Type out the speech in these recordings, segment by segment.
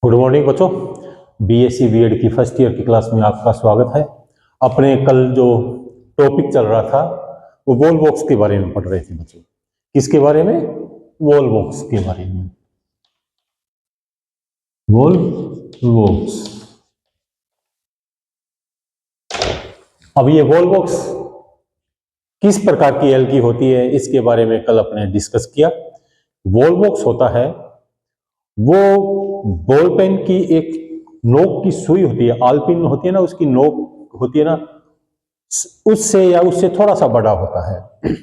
Good morning बच्चों। BSc BEd की first year की क्लास में आपका स्वागत है। अपने कल जो टॉपिक चल रहा था वो वॉल बॉक्स के बारे में पढ़ रहे थे बच्चों। किसके बारे में? वॉल बॉक्स के बारे में। Wall box. अब ये वॉल बॉक्स किस प्रकार की एल की होती है इसके बारे में कल अपने डिस्कस किया। वॉल बॉक्स होता है वो बॉल पेन की एक नोक की सुई होती है, आलपिन होती है ना, उसकी नोक होती है ना, उससे या उससे थोड़ा सा बड़ा होता है।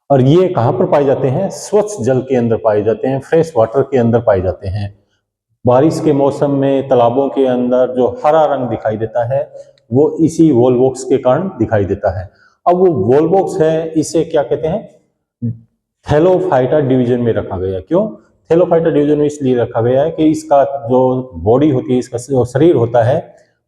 और ये कहां पर पाए जाते हैं? स्वच्छ जल के अंदर पाए जाते हैं, फ्रेश वाटर के अंदर पाए जाते हैं। बारिश के मौसम में तालाबों के अंदर जो हरा रंग दिखाई देता है वो इसी वॉल बॉक्स के कारण दिखाई देता है। अब वो वॉल बॉक्स है, इसे क्या कहते हैं? थैलोफाइटा डिवीजन में रखा गया। क्यों थैलोफाइटा डिवीजन में? इसलिए रखा गया है कि इसका जो बॉडी होती है, इसका जो शरीर होता है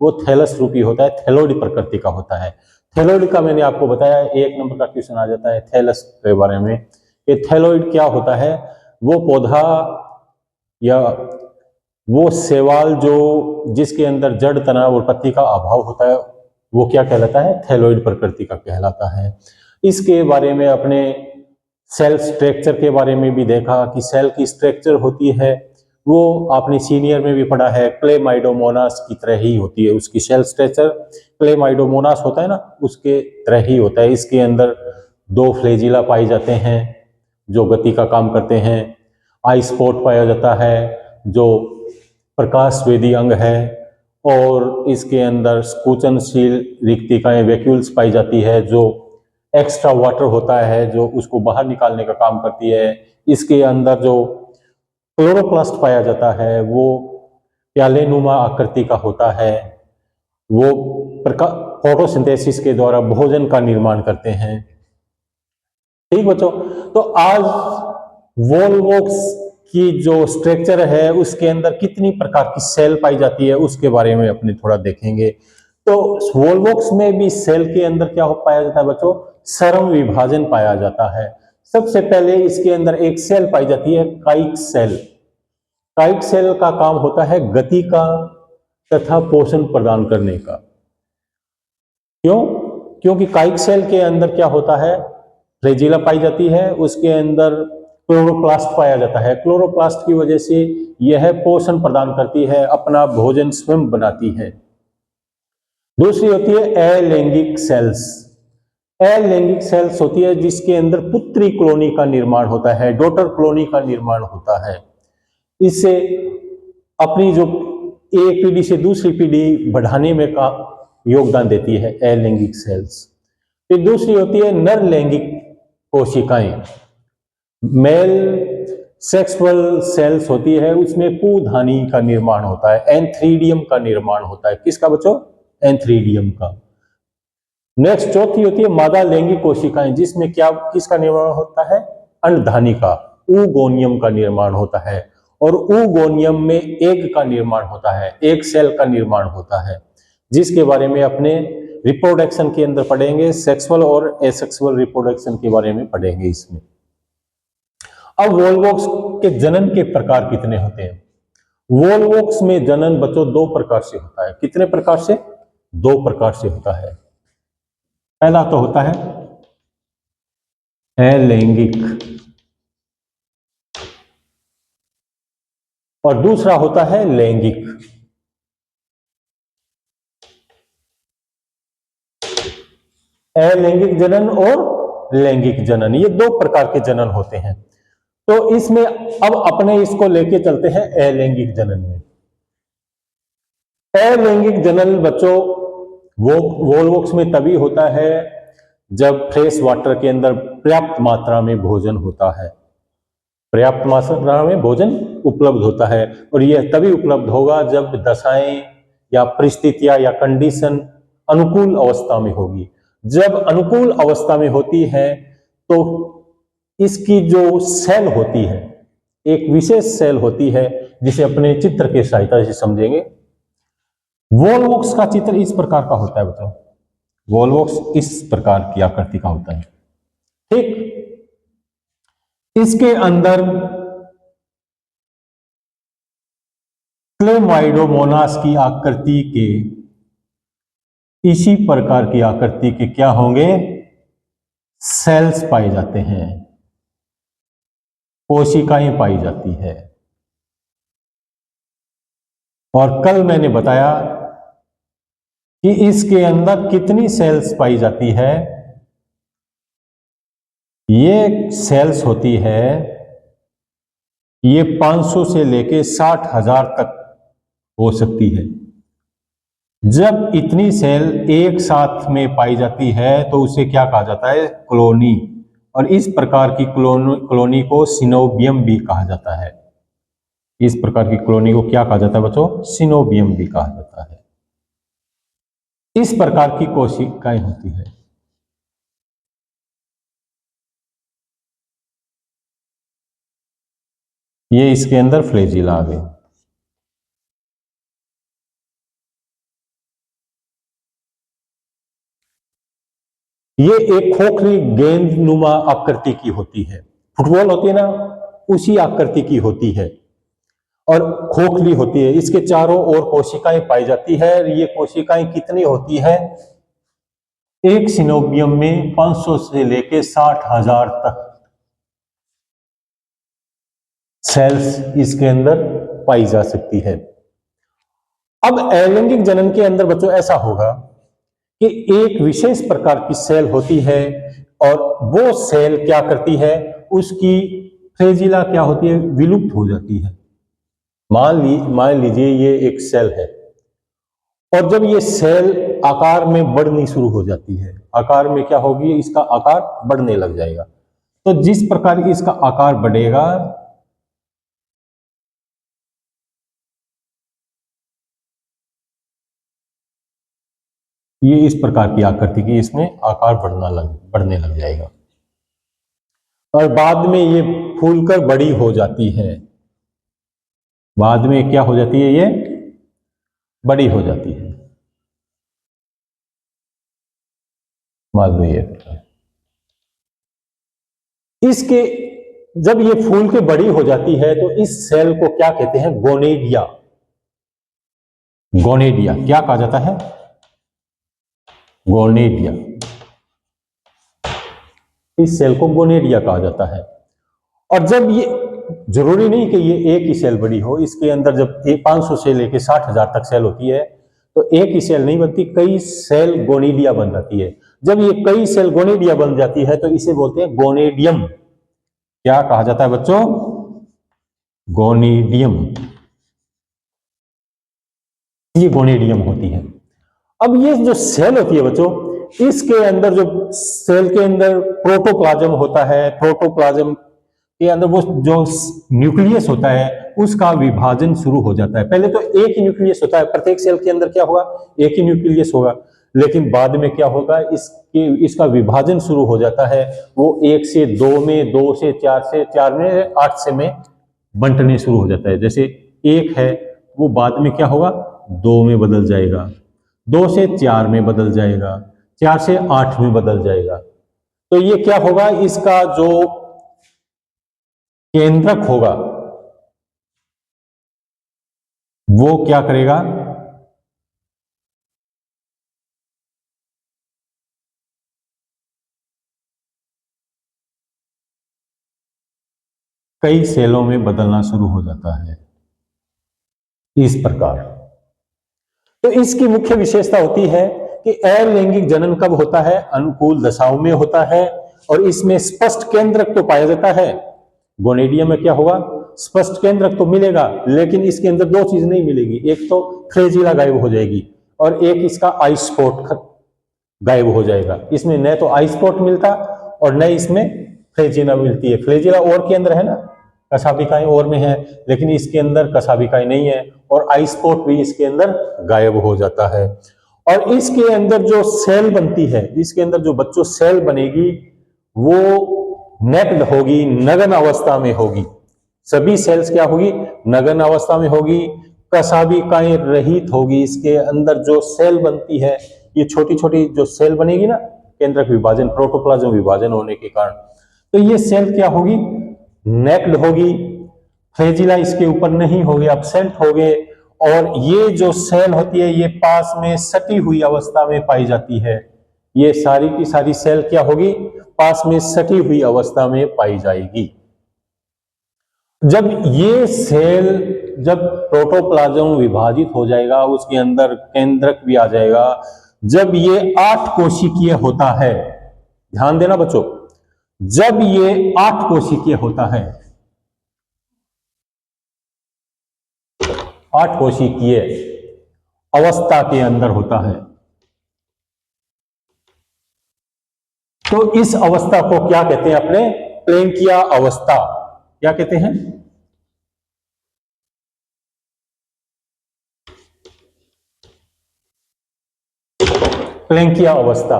वो थैलस रूपी होता है, थैलोइड प्रकृति का होता है। थैलोइड का मैंने आपको बताया, एक नंबर का क्वेश्चन आ जाता है थैलस के बारे में कि थैलोइड क्या होता है। वो पौधा या वो शैवाल जो जिसके अंदर जड़, तनाव और पत्ती का अभाव होता है वो क्या कहलाता है? थैलोइड प्रकृति का कहलाता है। इसके बारे में अपने सेल स्ट्रक्चर के बारे में भी देखा कि सेल की स्ट्रक्चर होती है वो आपने सीनियर में भी पढ़ा है, क्लेमाइडोमोनास की तरह ही होती है उसकी सेल स्ट्रक्चर। क्लेमाइडोमोनास होता है ना, उसके तरह ही होता है। इसके अंदर दो फ्लैजिला पाए जाते हैं जो गति का काम करते हैं। आई स्पॉट पाया जाता है जो प्रकाशवेदी अंग है, और इसके अंदर स्कूचनशील रिक्तिकाएं वैक्यूल्स पाई जाती है जो एक्स्ट्रा वाटर होता है जो उसको बाहर निकालने का काम करती है। इसके अंदर जो क्लोरोप्लास्ट पाया जाता है वो प्यालेनुमा आकृति का होता है। वो फोटोसिंथेसिस के द्वारा भोजन का निर्माण करते हैं। ठीक बच्चों, तो आज वॉल बॉक्स की जो स्ट्रक्चर है उसके अंदर कितनी प्रकार की सेल पाई जाती है उसके बारे में अपने थोड़ा देखेंगे। तो वॉल बॉक्स में भी सेल के अंदर क्या पाया जाता है बच्चों? सरम विभाजन पाया जाता है। सबसे पहले इसके अंदर एक सेल पाई जाती है काइक सेल। काइक सेल का काम होता है गति का तथा पोषण प्रदान करने का। क्यों? क्योंकि काइक सेल के अंदर क्या होता है? फ्लैजिला पाई जाती है, उसके अंदर क्लोरोप्लास्ट पाया जाता है। क्लोरोप्लास्ट की वजह से यह पोषण प्रदान करती है, अपना भोजन स्वयं बनाती है। दूसरी होती है अलैंगिक सेल्स। अलैंगिक सेल्स होती है जिसके अंदर पुत्री कॉलोनी का निर्माण होता है, डॉटर कॉलोनी का निर्माण होता है। इससे अपनी जो एक पीढ़ी से दूसरी पीढ़ी बढ़ाने में का योगदान देती है अलैंगिक सेल्स। फिर दूसरी होती है नर लैंगिक कोशिकाएं। मेल सेक्सुअल सेल्स होती है, उसमें पूधानी का निर्माण होता है, एंथ्रीडियम का निर्माण होता है। किसका बच्चों? एंथ्रीडियम का। नेक्स्ट चौथी होती है मादा लैंगिक कोशिकाएं, जिसमें क्या किसका निर्माण होता है? अंडधानी का, ऊगोनियम का निर्माण होता है। और ऊगोनियम में एग का निर्माण होता है, एक सेल का निर्माण होता है, जिसके बारे में अपने रिप्रोडक्शन के अंदर पढ़ेंगे। सेक्सुअल और एसेक्सुअल रिप्रोडक्शन के बारे में पढ़ेंगे इसमें। अब वॉल बॉक्स के जनन के प्रकार कितने होते हैं? वॉल बॉक्स में जनन बच्चों दो प्रकार से होता है। कितने प्रकार से? दो प्रकार से होता है। पहला तो होता है अलैंगिक और दूसरा होता है लैंगिक। अलैंगिक जनन और लैंगिक जनन, ये दो प्रकार के जनन होते हैं। तो इसमें अब अपने इसको लेके चलते हैं अलैंगिक जनन में। अलैंगिक जनन बच्चों वो वॉल बॉक्स में तभी होता है जब फ्रेश वाटर के अंदर पर्याप्त मात्रा में भोजन होता है, पर्याप्त मात्रा में भोजन उपलब्ध होता है। और यह तभी उपलब्ध होगा जब दशाएं या परिस्थितियां या कंडीशन अनुकूल अवस्था में होगी। जब अनुकूल अवस्था में होती है तो इसकी जो सेल होती है, एक विशेष सेल होती है जिसे अपने चित्र के सहायता से समझेंगे। वॉल बॉक्स का चित्र इस प्रकार का होता है बच्चों। वॉल बॉक्स इस प्रकार की आकृति का होता है। ठीक, इसके अंदर क्लेमाइडोमोनास की आकृति के, इसी प्रकार की आकृति के क्या होंगे, सेल्स पाए जाते हैं, कोशिकाएं पाई जाती है। और कल मैंने बताया कि इसके अंदर कितनी सेल्स पाई जाती है। ये सेल्स होती है, ये 500 से लेके 60,000 तक हो सकती है। जब इतनी सेल एक साथ में पाई जाती है तो उसे क्या कहा जाता है, कॉलोनी। और इस प्रकार की कॉलोनी को सिनोबियम भी कहा जाता है। इस प्रकार की कॉलोनी को क्या कहा जाता है बच्चों, सिनोबियम भी कहा जाता है। इस प्रकार की कोशिकाएं होती है। ये इसके अंदर फ्लैजिला आ गए। ये एक खोखली गेंदनुमा आकृति की होती है। फुटबॉल होती है ना, उसी आकृति की होती है और खोखली होती है। इसके चारों ओर कोशिकाएं पाई जाती है। ये कोशिकाएं कितनी होती है, एक सिनोबियम में 500 से लेके 60,000 तक सेल्स इसके अंदर पाई जा सकती है। अब अलैंगिक जनन के अंदर बच्चों ऐसा होगा कि एक विशेष प्रकार की सेल होती है और वो सेल क्या करती है, उसकी फ्लैजिला क्या होती है, विलुप्त हो जाती है। मान लीजिए ये एक सेल है और जब ये सेल आकार में बढ़नी शुरू हो जाती है, आकार में क्या होगी, इसका आकार बढ़ने लग जाएगा। तो जिस प्रकार इसका आकार बढ़ेगा, ये इस प्रकार की आकृति की इसमें आकार बढ़ने लग जाएगा और बाद में ये फूलकर बड़ी हो जाती है। बाद में क्या हो जाती है, ये बड़ी हो जाती है। मान लो ये इसके जब ये फूल के बड़ी हो जाती है तो इस सेल को क्या कहते हैं, गोनेडिया। गोनेडिया क्या कहा जाता है, गोनेडिया। इस सेल को गोनेडिया कहा जाता है। और जब ये, जरूरी नहीं कि ये एक ही सेल बड़ी हो, इसके अंदर जब 500 से लेके 60,000 तक सेल होती है तो एक ही सेल नहीं बनती, कई सेल गोनेडिया बन जाती है। जब ये कई सेल गोनेडिया बन जाती है तो इसे बोलते हैं गोनेडियम। क्या कहा जाता है बच्चों, गोनेडियम। ये गोनेडियम होती है। अब ये जो सेल होती है बच्चों, इसके अंदर जो सेल के अंदर प्रोटोप्लाज्म होता है, प्रोटोप्लाज्म के अंदर वो जो न्यूक्लियस होता है उसका विभाजन शुरू हो जाता है। पहले तो एक ही न्यूक्लियस होता है, प्रत्येक सेल के अंदर क्या होगा, एक ही न्यूक्लियस होगा। लेकिन बाद में क्या होगा, इसका विभाजन शुरू हो जाता है। वो 1 से 2 में, 2 से 4 से 4 में, 8 से में बंटने शुरू हो जाता है। जैसे 1 है वो बाद में क्या होगा, 2 में बदल जाएगा, 2 से 4 में बदल जाएगा, 4 से 8 में बदल जाएगा। तो ये क्या होगा, इसका जो केंद्रक होगा वो क्या करेगा, कई सेलों में बदलना शुरू हो जाता है इस प्रकार। तो इसकी मुख्य विशेषता होती है कि अलैंगिक जनन कब होता है, अनुकूल दशाओं में होता है और इसमें स्पष्ट केंद्रक तो पाया जाता है। गोनेडिया में क्या होगा, स्पष्ट केंद्रक तो मिलेगा लेकिन इसके अंदर 2 चीज नहीं मिलेगी, एक तो फ्लैजिला गायब हो जाएगी और एक इसका आई स्पॉट गायब हो जाएगा। इसमें न तो आई स्पॉट मिलता और न इसमें फ्लैजिला मिलती है। फ्लैजिला और के अंदर है ना, कशाभिकाएं और में है, लेकिन इसके अंदर कशाभिकाएं नहीं है और आई स्पॉट भी इसके अंदर गायब हो जाता है। और इसके अंदर जो सेल बनती है, इसके अंदर जो बच्चों सेल बनेगी वो नेक्ड होगी, नग्न अवस्था में होगी। सभी सेल्स क्या होगी, नग्न अवस्था में होगी, कशाभिकाएं रहित होगी। इसके अंदर जो सेल बनती है, ये छोटी छोटी जो सेल बनेगी ना, केंद्रक विभाजन, प्रोटोप्लाज्म विभाजन होने के कारण, तो ये सेल क्या होगी, नेक्ड होगी, फ्लैजिला इसके ऊपर नहीं होंगे, एब्सेंट हो गए और ये जो सेल होती है ये पास में सटी हुई अवस्था में पाई जाती है। ये सारी की सारी सेल क्या होगी, पास में सटी हुई अवस्था में पाई जाएगी। जब ये सेल, जब प्रोटोप्लाज्म विभाजित हो जाएगा, उसके अंदर केंद्रक भी आ जाएगा, जब ये 8 कोशिकीय होता है, ध्यान देना बच्चों, जब ये 8 कोशिकीय होता है, 8 कोशिकीय अवस्था के अंदर होता है, तो इस अवस्था को क्या कहते हैं अपने, प्लेंकिया अवस्था। क्या कहते हैं, प्लेंकिया अवस्था।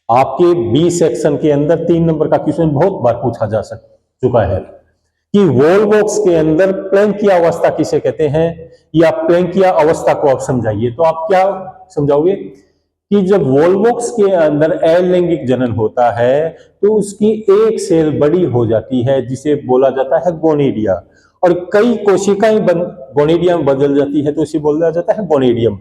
आपके बी सेक्शन के अंदर 3 नंबर का क्वेश्चन बहुत बार पूछा जा चुका है कि वोल्वोक्स के अंदर प्लेंकिया अवस्था किसे कहते हैं, या प्लेंकिया अवस्था को आप समझाइए। तो आप क्या समझाओगे कि जब वोल्वोक्स के अंदर अलैंगिक जनन होता है तो उसकी एक सेल बड़ी हो जाती है जिसे बोला जाता है गोनिडिया, और कई कोशिकाएं गोनिडिया में बदल जाती है तो इसे बोला जाता है गोनिडियम।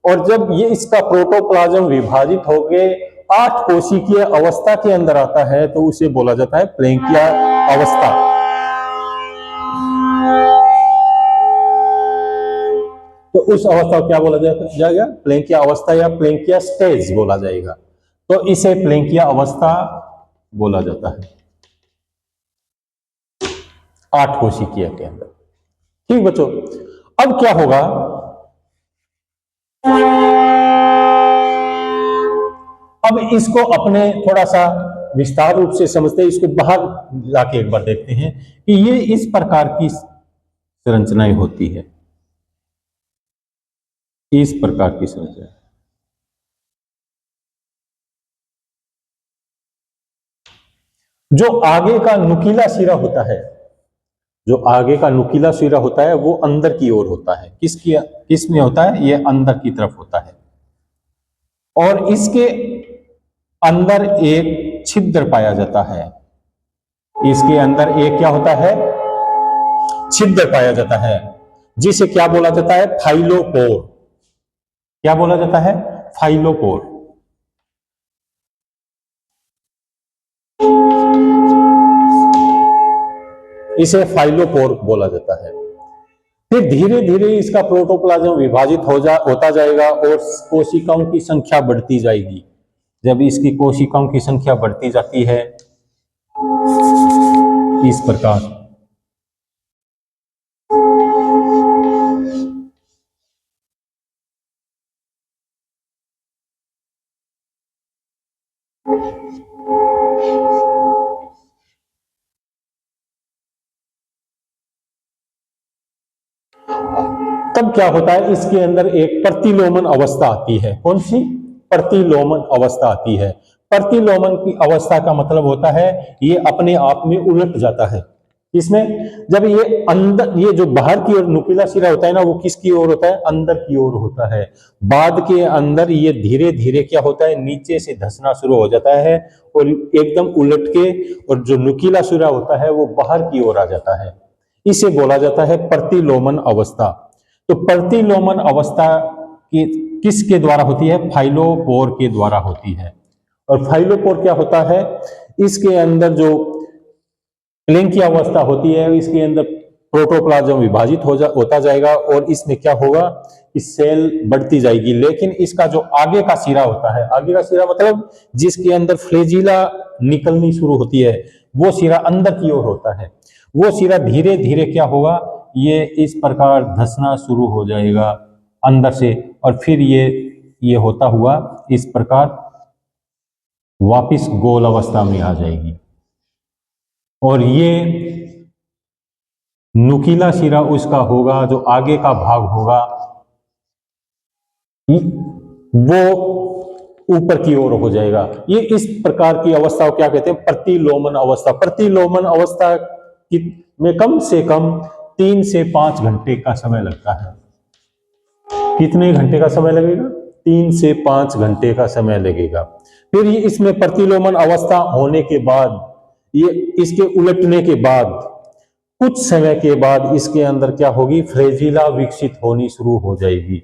और जब ये इसका प्रोटोप्लाज्म विभाजित होकर 8 कोशिकीय अवस्था के अंदर आता है तो उसे बोला जाता है प्लेंकिया अवस्था। तो उस अवस्था को क्या बोला जाएगा, प्लेंकिया अवस्था या प्लेंकिया स्टेज बोला जाएगा। तो इसे प्लेंकिया अवस्था बोला जाता है 8 कोशिकीय के अंदर। ठीक बच्चों, अब क्या होगा, अब इसको अपने थोड़ा सा विस्तार रूप से समझते हैं, इसको बाहर लाके एक बार देखते हैं कि ये इस प्रकार की संरचनाएं होती है, इस प्रकार की संरचना। जो आगे का नुकीला सिरा होता है, जो आगे का नुकीला सिरा होता है वो अंदर की ओर होता है। किस में होता है, ये अंदर की तरफ होता है, और इसके अंदर एक छिद्र पाया जाता है। इसके अंदर एक क्या होता है, छिद्र पाया जाता है, जिसे क्या बोला जाता है, फाइलोपोर। क्या बोला जाता है, फाइलोपोर। इसे फाइलोपोर बोला जाता है। फिर धीरे धीरे इसका प्रोटोप्लाज्म विभाजित होता जाएगा और कोशिकाओं की संख्या बढ़ती जाएगी। जब इसकी कोशिकाओं की संख्या बढ़ती जाती है इस प्रकार, तब क्या होता है, इसके अंदर एक प्रतिलोमन अवस्था आती है। कौन सी, प्रतिलोमन अवस्था आती है। प्रतिलोमन की अवस्था का मतलब होता है ये अपने आप में उलट जाता है। इसमें जब ये अंदर, ये जो बाहर की ओर नुकीला सिरा होता है ना, वो किसकी ओर होता है, अंदर की ओर होता है। बाद के अंदर ये धीरे धीरे क्या होता है, नीचे से धंसना शुरू हो जाता है और एकदम उलट के, और जो नुकीला सिरा होता है वो बाहर की ओर आ जाता है। इसे बोला जाता है प्रतिलोमन अवस्था। तो प्रतिलोमन अवस्था की किसके द्वारा होती है, फाइलोपोर के द्वारा होती है। और फाइलोपोर क्या होता है, इसके अंदर जो प्लेंकिया अवस्था होती है, इसके अंदर प्रोटोप्लाज्म विभाजित होता जाएगा और इसमें क्या होगा कि सेल बढ़ती जाएगी। लेकिन इसका जो आगे का सिरा होता है, आगे का सिरा मतलब जिसके अंदर फ्लैजिला निकलनी शुरू होती है, वो सिरा अंदर की ओर होता है। वो सिरा धीरे धीरे क्या होगा, ये इस प्रकार धंसना शुरू हो जाएगा अंदर से, और फिर ये होता हुआ इस प्रकार वापिस गोल अवस्था में आ जाएगी। और ये नुकीला सिरा उसका होगा, जो आगे का भाग होगा वो ऊपर की ओर हो जाएगा। ये इस प्रकार की अवस्था को क्या कहते हैं, प्रतिलोमन अवस्था। प्रतिलोमन अवस्था में कम से कम 3 से 5 घंटे का समय लगता है। कितने घंटे का समय लगेगा, 3 से 5 घंटे का समय लगेगा। फिर ये इसमें प्रतिलोमन अवस्था होने के बाद, ये इसके उलटने के बाद कुछ समय के बाद इसके अंदर क्या होगी, फ्लैजिला विकसित होनी शुरू हो जाएगी।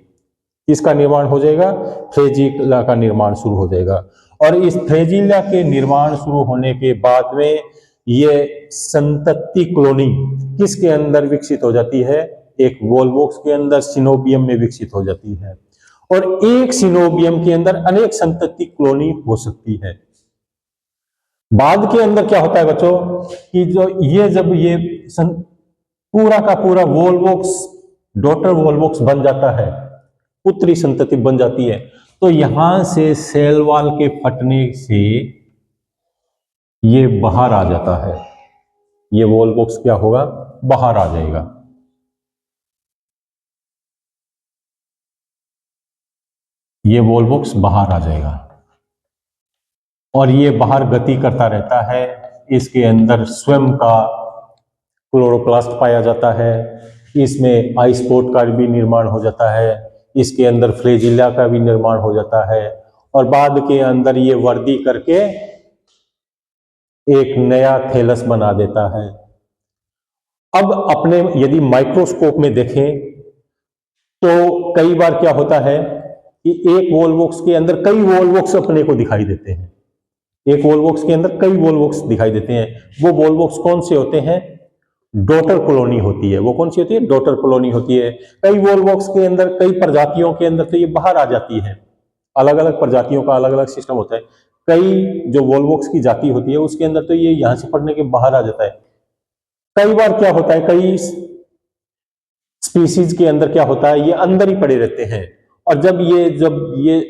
किसका निर्माण हो जाएगा, फ्लैजिला का निर्माण शुरू हो जाएगा। और इस फ्लैजिला के निर्माण शुरू होने के बाद में ये संतति कॉलोनी किसके अंदर विकसित हो जाती है, एक वॉलवॉक्स के अंदर सिनोबियम में विकसित हो जाती है। और एक सिनोबियम के अंदर अनेक संतति कॉलोनी हो सकती है। बाद के अंदर क्या होता है बच्चों कि जो ये जब ये पूरा का पूरा वॉलवॉक्स डॉटर वॉलवॉक्स बन जाता है, पुत्री संतति बन जाती है, तो यहां से सेल वॉल के फटने से ये बाहर आ जाता है। ये वॉलवॉक्स क्या होगा, बाहर आ जाएगा। ये वॉलवॉक्स बाहर आ जाएगा और ये बाहर गति करता रहता है। इसके अंदर स्वयं का क्लोरोप्लास्ट पाया जाता है, इसमें आइसपोट का भी निर्माण हो जाता है, इसके अंदर फ्लैजिला का भी निर्माण हो जाता है और बाद के अंदर ये वर्दी करके एक नया थैलस बना देता है। अब अपने यदि माइक्रोस्कोप में देखें तो कई बार क्या होता है कि एक वॉलवॉक्स के अंदर कई वॉलवॉक्स अपने को दिखाई देते हैं। एक वॉलवॉक्स के अंदर कई वॉलवॉक्स दिखाई देते हैं। वो वॉलवॉक्स कौन से होते हैं, डॉटर कॉलोनी होती है। वो कौन सी होती है, डॉटर कॉलोनी होती है। कई वॉलवॉक्स के अंदर, कई प्रजातियों के अंदर तो ये बाहर आ जाती है। अलग अलग प्रजातियों का अलग अलग सिस्टम होता है। कई जो वॉलवॉक्स की जाति होती है उसके अंदर तो ये यहां से फटने के बाहर आ जाता है। कई बार क्या होता है, कई स्पीसीज के अंदर क्या होता है, ये अंदर ही पड़े रहते हैं। और जब ये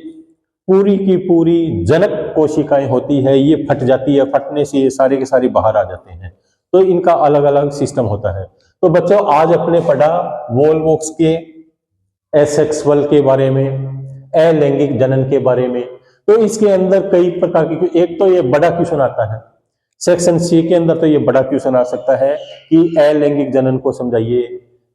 पूरी की पूरी जनक कोशिकाएं होती है, ये फट जाती है, फटने से ये सारे के सारे बाहर आ जाते हैं। तो इनका अलग अलग सिस्टम होता है। तो बच्चों आज अपने पढ़ा वॉलवॉक्स के एसेक्सुअल के बारे में, अलैंगिक जनन के बारे में। तो इसके अंदर कई प्रकार की, एक तो ये बड़ा क्वेश्चन आता है सेक्शन सी के अंदर, तो ये बड़ा क्वेश्चन आ सकता है कि अलैंगिक जनन को समझाइए।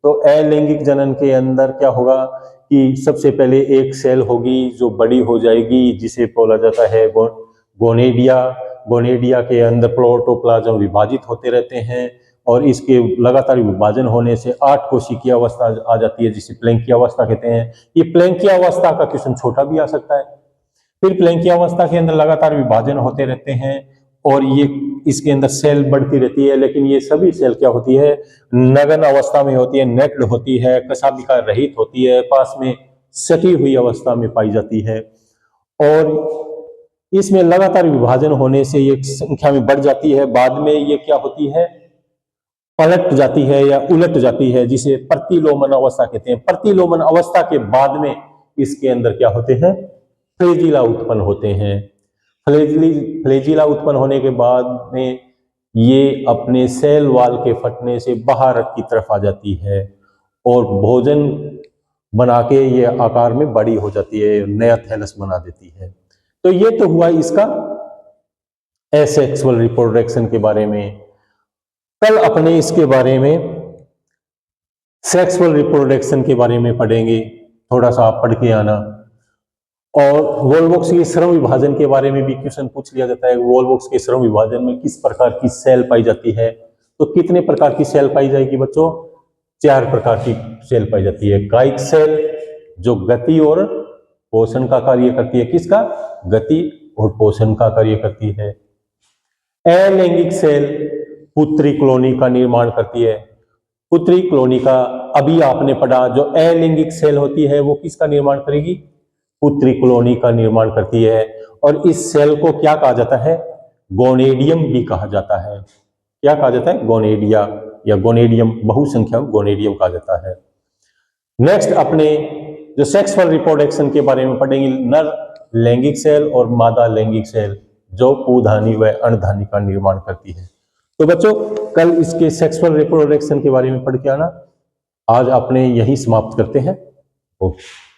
तो अलैंगिक जनन के अंदर क्या होगा कि सबसे पहले एक सेल होगी जो बड़ी हो जाएगी, जिसे बोला जाता है गोनेडिया। गोनेडिया के अंदर प्रोटोप्लाज्म विभाजित होते रहते हैं और इसके लगातार विभाजन होने से 8 कोशिकीय अवस्था आ जाती है, जिसे प्लैंक अवस्था कहते हैं। ये प्लैंक अवस्था का क्वेश्चन छोटा भी आ सकता है। फिर प्लैंक अवस्था के अंदर लगातार विभाजन होते रहते हैं और ये इसके अंदर सेल बढ़ती रहती है, लेकिन ये सभी सेल क्या होती है, नगन अवस्था में होती है, नेक्ड होती है, कशाभिका रहित होती है, पास में सटी हुई अवस्था में पाई जाती है। और इसमें लगातार विभाजन होने से ये संख्या में बढ़ जाती है। बाद में ये क्या होती है, पलट जाती है या उलट जाती है, जिसे प्रतिलोमन अवस्था कहते हैं। प्रतिलोमन अवस्था के बाद में इसके अंदर क्या होते हैं, फ्लैजिला उत्पन्न होते हैं। फ्लैजिला उत्पन्न होने के बाद में ये अपने सेल वॉल के फटने से बाहर की तरफ आ जाती है और भोजन बना के ये आकार में बड़ी हो जाती है, नया थैलस बना देती है। तो ये तो हुआ इसका एसेक्सुअल रिप्रोडक्शन के बारे में। कल अपने इसके बारे में सेक्सुअल रिप्रोडक्शन के बारे में पढ़ेंगे, थोड़ा सा आप पढ़ के आना। और वॉलवॉक्स के श्रम विभाजन के बारे में भी क्वेश्चन पूछ लिया जाता है। वॉलवॉक्स के श्रम विभाजन में किस प्रकार की सेल पाई जाती है, तो कितने प्रकार की सेल पाई जाएगी बच्चों, 4 प्रकार की सेल पाई जाती है। कायिक सेल जो गति और पोषण का कार्य करती है, किसका, गति और पोषण का कार्य करती है। अलैंगिक सेल पुत्री कॉलोनी का निर्माण करती है। पुत्री कॉलोनी का अभी आपने पढ़ा, जो अलैंगिक सेल होती है वो किसका निर्माण करेगी, पुत्री कॉलोनी का निर्माण करती है। और इस सेल को क्या कहा जाता है, गोनेडियम भी कहा जाता है। क्या कहा जाता है, गोनेडिया या गोनेडियम, बहुसंख्या गोनेडियम कहा जाता है। नेक्स्ट अपने जो सेक्सुअल रिप्रोडक्शन के बारे में पढ़ेंगे, नर लैंगिक सेल और मादा लैंगिक सेल जो पूधानी व अंडधानी का निर्माण करती है। तो बच्चों कल इसके सेक्सुअल रिप्रोडक्शन के बारे में पढ़ के आना। आज अपने यही समाप्त करते हैं। ओके।